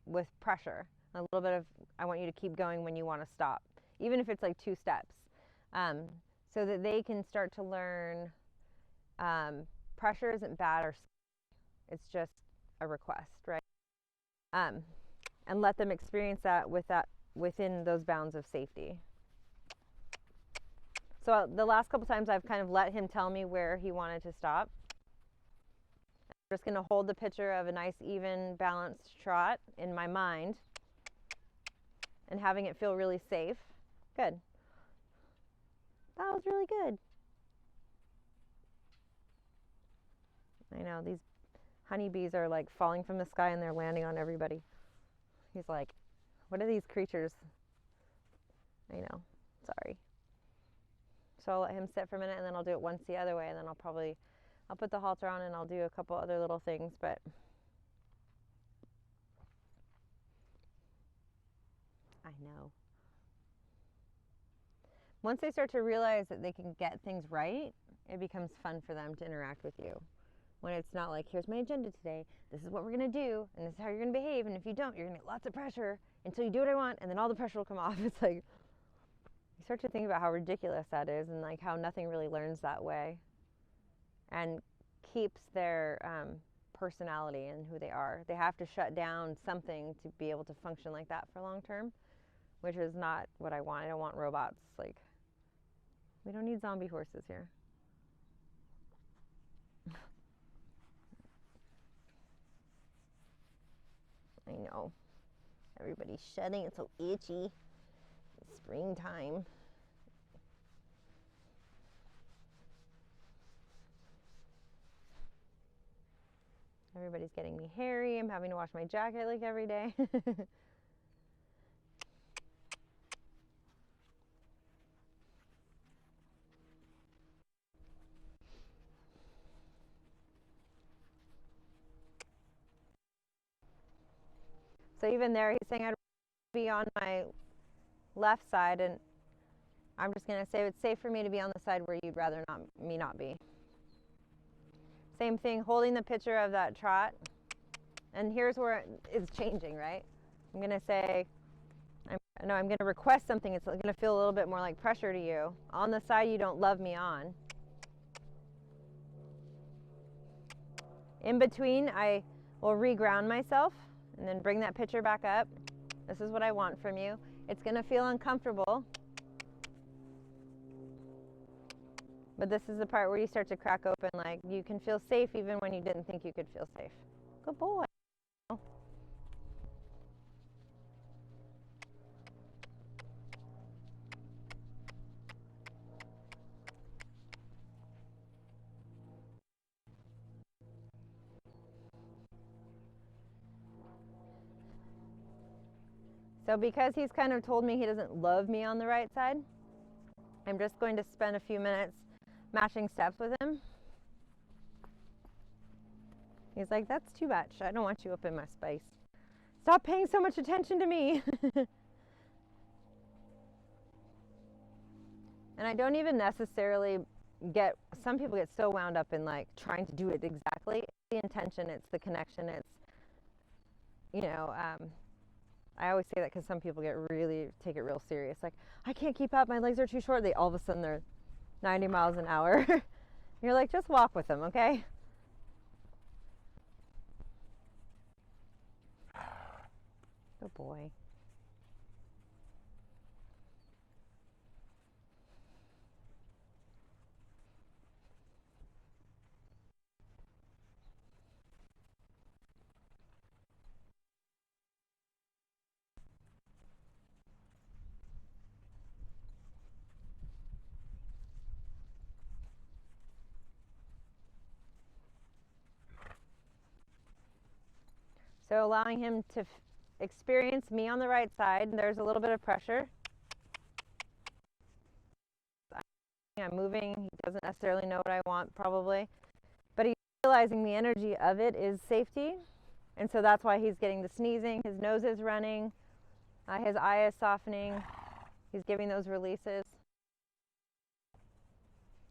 with pressure. A little bit of, I want you to keep going when you want to stop, even if it's like 2 steps, so that they can start to learn pressure isn't bad or it's just a request, right? And let them experience that within those bounds of safety. So the last couple times I've kind of let him tell me where he wanted to stop. I'm just going to hold the picture of a nice, even, balanced trot in my mind and having it feel really safe. Good. That was really good. I know, these honeybees are like falling from the sky and they're landing on everybody. He's like, what are these creatures? I know, sorry. So I'll let him sit for a minute, and then I'll do it once the other way, and then I'll put the halter on and I'll do a couple other little things, but I know. Once they start to realize that they can get things right, it becomes fun for them to interact with you. When it's not like, here's my agenda today, this is what we're going to do, and this is how you're going to behave, and if you don't, you're going to get lots of pressure until you do what I want, and then all the pressure will come off. It's like, you start to think about how ridiculous that is, and like how nothing really learns that way and keeps their personality and who they are. They have to shut down something to be able to function like that for long term, which is not what I want. I don't want robots. Like, we don't need zombie horses here. I know. Everybody's shedding. It's so itchy. It's springtime. Everybody's getting me hairy. I'm having to wash my jacket like every day. So even there, he's saying I'd be on my left side, and I'm just going to say it's safe for me to be on the side where you'd rather me not be. Same thing, holding the picture of that trot. And here's where it's changing, right? I'm going to say, I'm going to request something. It's going to feel a little bit more like pressure to you. On the side you don't love me on. In between, I will reground myself and then bring that picture back up. This is what I want from you. It's going to feel uncomfortable, but this is the part where you start to crack open, like you can feel safe even when you didn't think you could feel safe. Good boy. So because he's kind of told me he doesn't love me on the right side, I'm just going to spend a few minutes matching steps with him He's like, that's too much. I don't want you up in my space. Stop paying so much attention to me. And I don't even necessarily some people get so wound up in like trying to do it exactly. It's the intention, it's the connection, it's, I always say that because some people take it real serious. Like, I can't keep up, my legs are too short. All of a sudden they're 90 miles an hour. You're like, just walk with them, okay? Good boy. So allowing him to experience me on the right side. There's a little bit of pressure. I'm moving. He doesn't necessarily know what I want, probably. But he's realizing the energy of it is safety. And so that's why he's getting the sneezing. His nose is running. His eye is softening. He's giving those releases.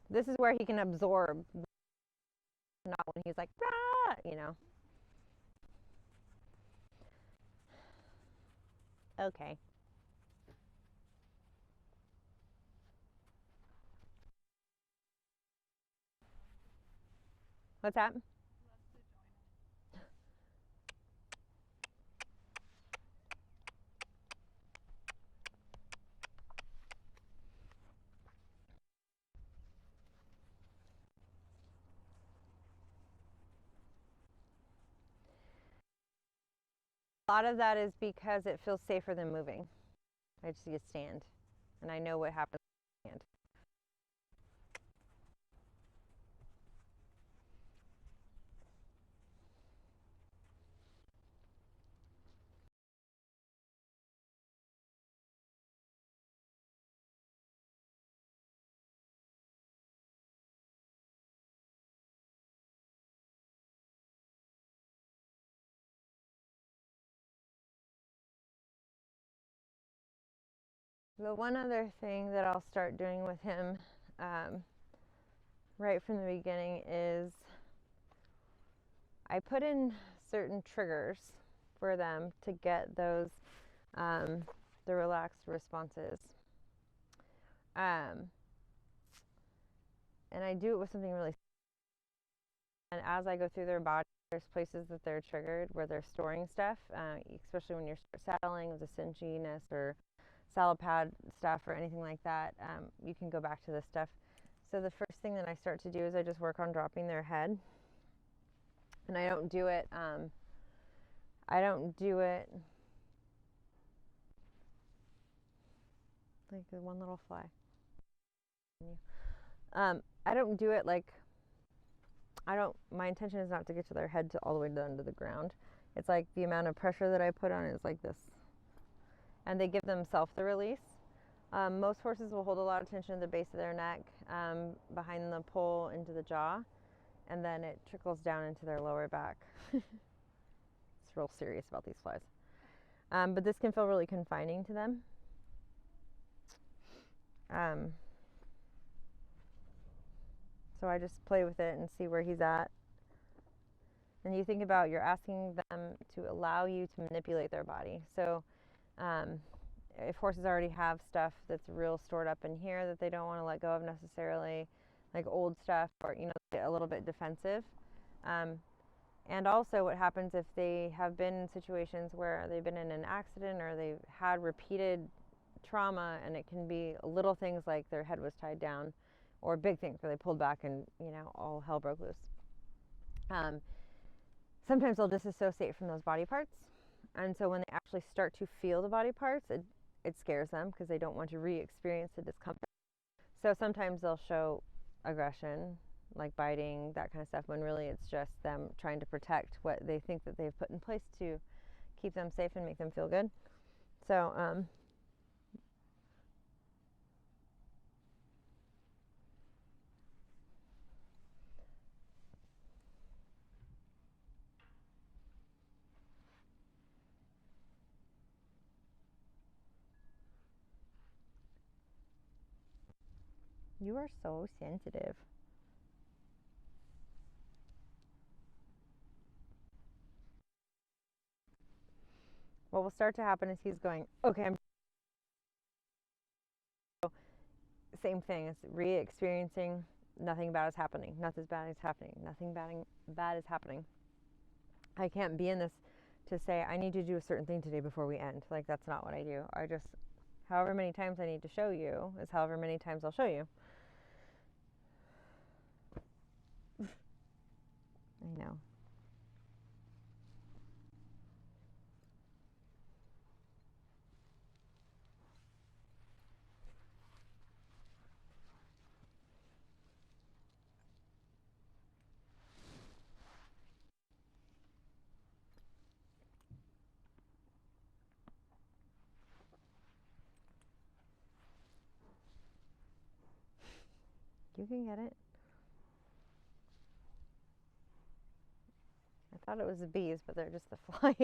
This is where he can absorb, not when he's like, rah, Okay. What's that? A lot of that is because it feels safer than moving. I just see a stand, and I know what happens when I stand. The one other thing that I'll start doing with him right from the beginning is I put in certain triggers for them to get those, the relaxed responses. And I do it with something really, and as I go through their body, there's places that they're triggered where they're storing stuff, especially when you're saddling with a cinchiness or saddle pad stuff or anything like that. You can go back to this stuff. So the first thing that I start to do is I just work on dropping their head, and I don't do it like the one little fly. I don't do it like, my intention is not to get to their head all the way down to the ground. It's like the amount of pressure that I put on is like this. And they give themselves the release. Most horses will hold a lot of tension at the base of their neck, behind the poll into the jaw, and then it trickles down into their lower back. It's real serious about these flies. But this can feel really confining to them. So I just play with it and see where he's at. And you think about, you're asking them to allow you to manipulate their body. So if horses already have stuff that's real stored up in here that they don't want to let go of necessarily, like old stuff, or get a little bit defensive. And also what happens if they have been in situations where they've been in an accident or they've had repeated trauma, and it can be little things like their head was tied down, or big things where they pulled back and all hell broke loose. Sometimes they'll disassociate from those body parts, and so when they actually start to feel the body parts, it scares them because they don't want to re-experience the discomfort. So sometimes they'll show aggression, like biting, that kind of stuff, when really it's just them trying to protect what they think that they've put in place to keep them safe and make them feel good. So You are so sensitive. What will start to happen is he's going, okay, I'm same thing. It's re-experiencing. Nothing bad is happening. Nothing bad is happening. Nothing bad is happening. I can't be in this to say I need to do a certain thing today before we end. Like, that's not what I do. I just, however many times I need to show you is however many times I'll show you. I know. You can get it. I thought it was the bees, but they're just the flies.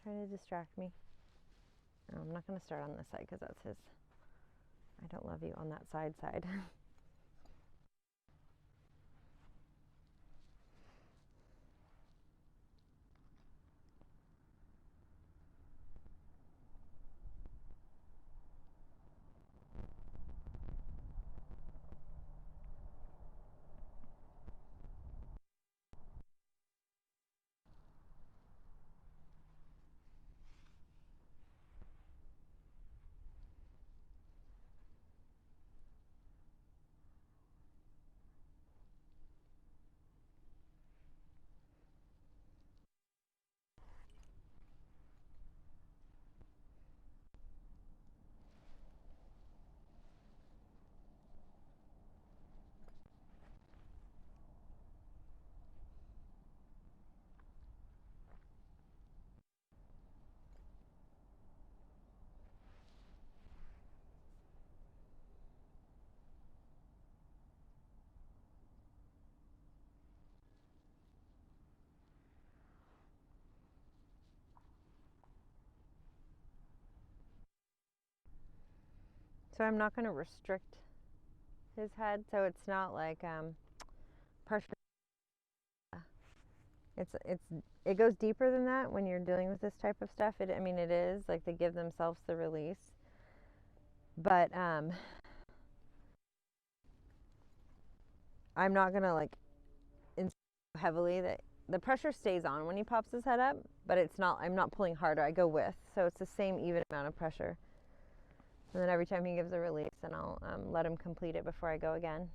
Trying to distract me. No, I'm not going to start on this side because that's his. I don't love you on that side. So I'm not going to restrict his head, so it's not like pressure. It goes deeper than that when you're dealing with this type of stuff. I mean, it is like they give themselves the release, but I'm not going to like heavily that the pressure stays on when he pops his head up, but it's not. I'm not pulling harder. I go with, so it's the same even amount of pressure. And then every time he gives a release, then I'll let him complete it before I go again.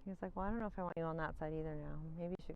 He was like, well, I don't know if I want you on that side either now. Maybe you should.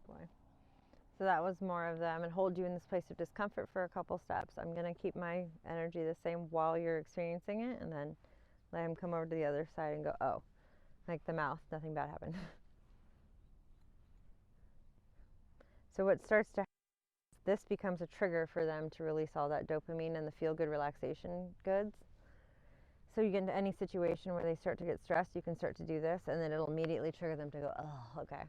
Boy. So that was more of the, I'm going to hold you in this place of discomfort for a couple steps. I'm going to keep my energy the same while you're experiencing it, and then let him come over to the other side and go, oh, like the mouth, nothing bad happened. So what starts to happen is this becomes a trigger for them to release all that dopamine and the feel-good relaxation goods. So you get into any situation where they start to get stressed, you can start to do this, and then it'll immediately trigger them to go, oh, okay.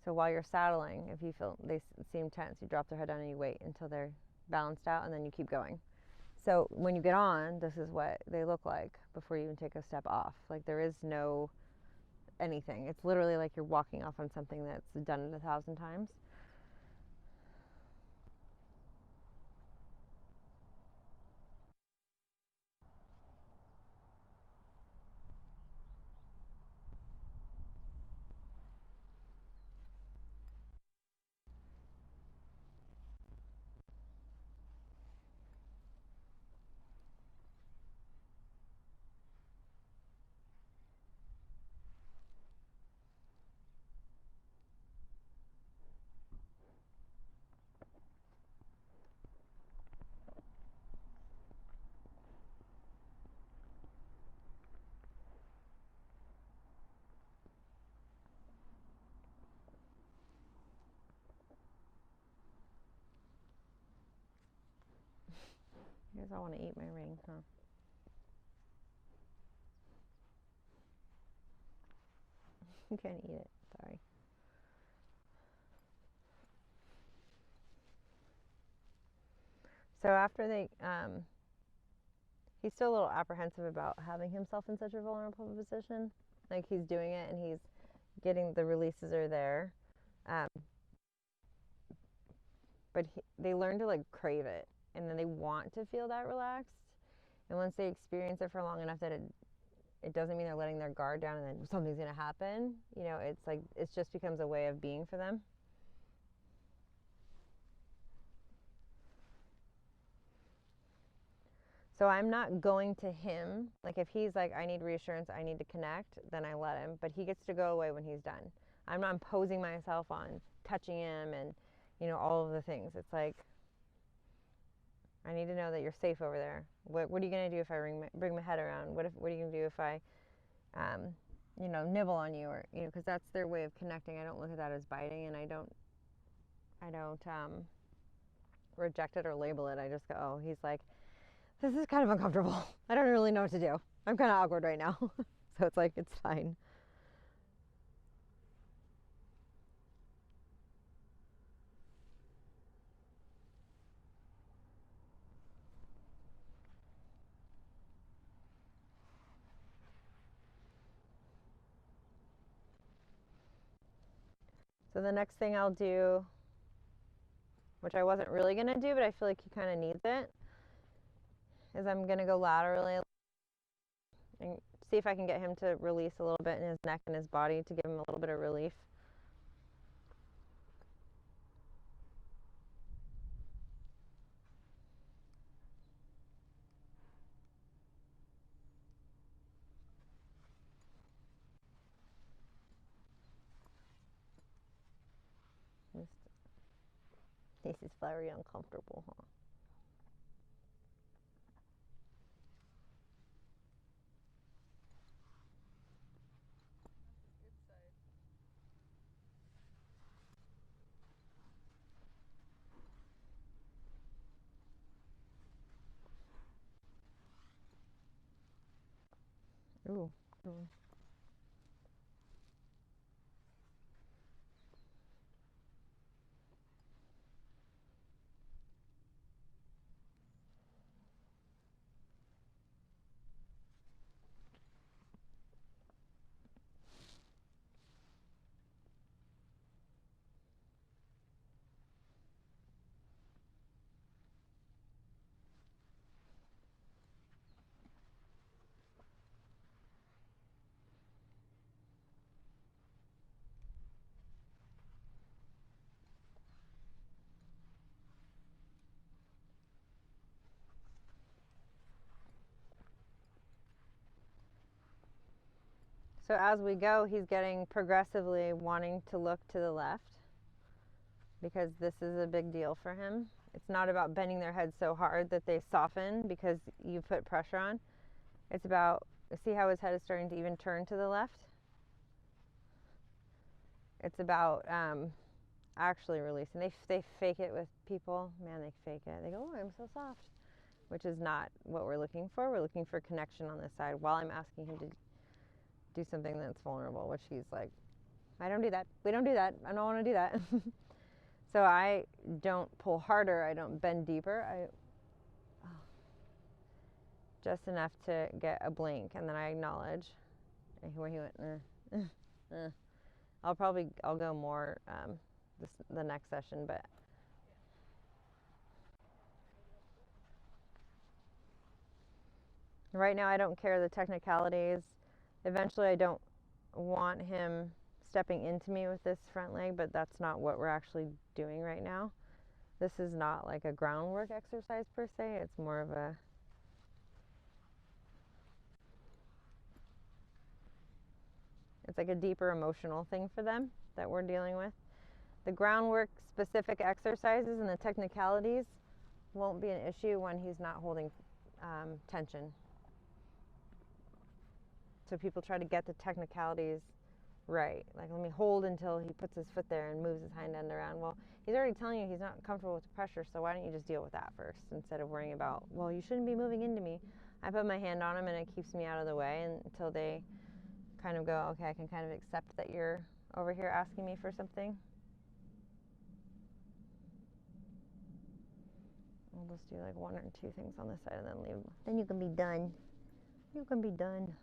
So while you're saddling, if you feel they seem tense, you drop their head down and you wait until they're balanced out, and then you keep going. So when you get on, this is what they look like before you even take a step off. Like there is no anything. It's literally like you're walking off on something that's done it 1,000 times. You guys all want to eat my ring, huh? You can't eat it, sorry. So after they, he's still a little apprehensive about having himself in such a vulnerable position. Like he's doing it and he's getting, the releases are there. But they learn to like crave it, and then they want to feel that relaxed. And once they experience it for long enough that it doesn't mean they're letting their guard down and then something's going to happen. You know, it's like, it just becomes a way of being for them. So I'm not going to him. Like if he's like, I need reassurance, I need to connect, then I let him. But he gets to go away when he's done. I'm not imposing myself on touching him and, you know, all of the things. It's like, I need to know that you're safe over there. What are you going to do if I bring my head around? What are you going to do if I, you know, nibble on you, or, you know, because that's their way of connecting. I don't look at that as biting, and I don't reject it or label it. I just go, oh, he's like, this is kind of uncomfortable. I don't really know what to do. I'm kind of awkward right now. So it's like, it's fine. So the next thing I'll do, which I wasn't really going to do, but I feel like he kind of needs it, is I'm going to go laterally and see if I can get him to release a little bit in his neck and his body to give him a little bit of relief. This is very uncomfortable, huh? Ooh. Ooh. So as we go, he's getting progressively wanting to look to the left, because this is a big deal for him. It's not about bending their head so hard that they soften because you put pressure on. It's about, see how his head is starting to even turn to the left? It's about actually releasing. They fake it with people. Man, they fake it. They go, oh, I'm so soft, which is not what we're looking for. We're looking for connection on this side while I'm asking him to do something that's vulnerable, which he's like, I don't do that. We don't do that. I don't want to do that. So I don't pull harder. I don't bend deeper. Just enough to get a blink, and then I acknowledge where he went. I'll go more the next session, but right now I don't care the technicalities. Eventually I don't want him stepping into me with this front leg, but that's not what we're actually doing right now. This is not like a groundwork exercise per se. It's more of a it's like a deeper emotional thing for them that we're dealing with. The groundwork specific exercises and the technicalities won't be an issue when he's not holding tension. So people try to get the technicalities right. Like, let me hold until he puts his foot there and moves his hind end around. Well, he's already telling you he's not comfortable with the pressure, so why don't you just deal with that first instead of worrying about, well, you shouldn't be moving into me. I put my hand on him and it keeps me out of the way until they kind of go, okay, I can kind of accept that you're over here asking me for something. We'll just do like 1 or 2 things on this side and then leave. Then you can be done. You can be done.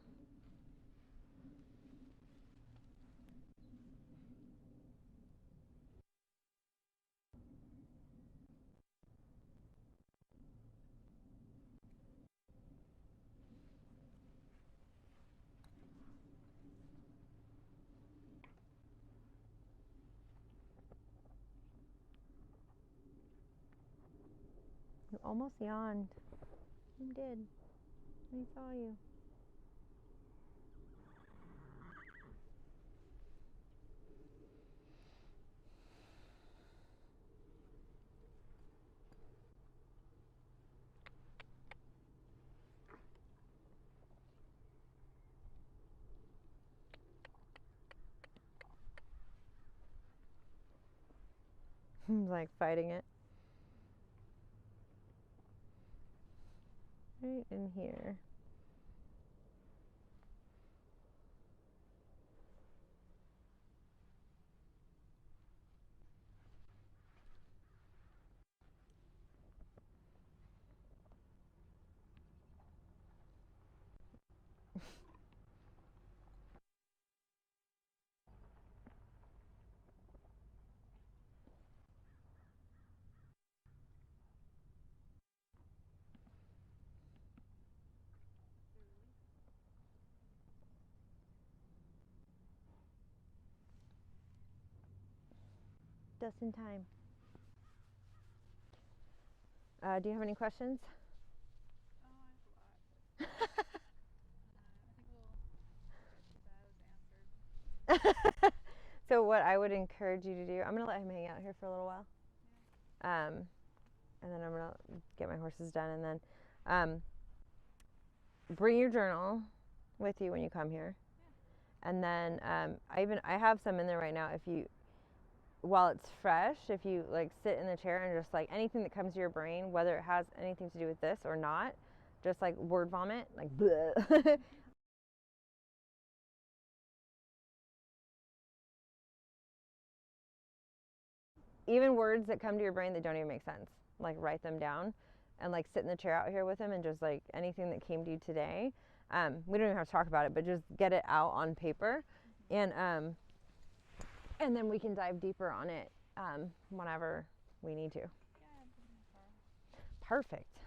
You almost yawned. You did. I saw you. Like fighting it. Right in here. Just in time. Do you have any questions? Oh, I have a lot. I think that was answered. So what I would encourage you to do, I'm going to let him hang out here for a little while. Yeah. And then I'm going to get my horses done. And then bring your journal with you when you come here. Yeah. And then I have some in there right now. If you, while it's fresh, if you like sit in the chair and just like anything that comes to your brain, whether it has anything to do with this or not, just like word vomit, like bleh. Even words that come to your brain that don't even make sense, like write them down and like sit in the chair out here with him and just like anything that came to you today. We don't even have to talk about it, but just get it out on paper, and then we can dive deeper on it whenever we need to. Yeah, I have it in the car. Perfect.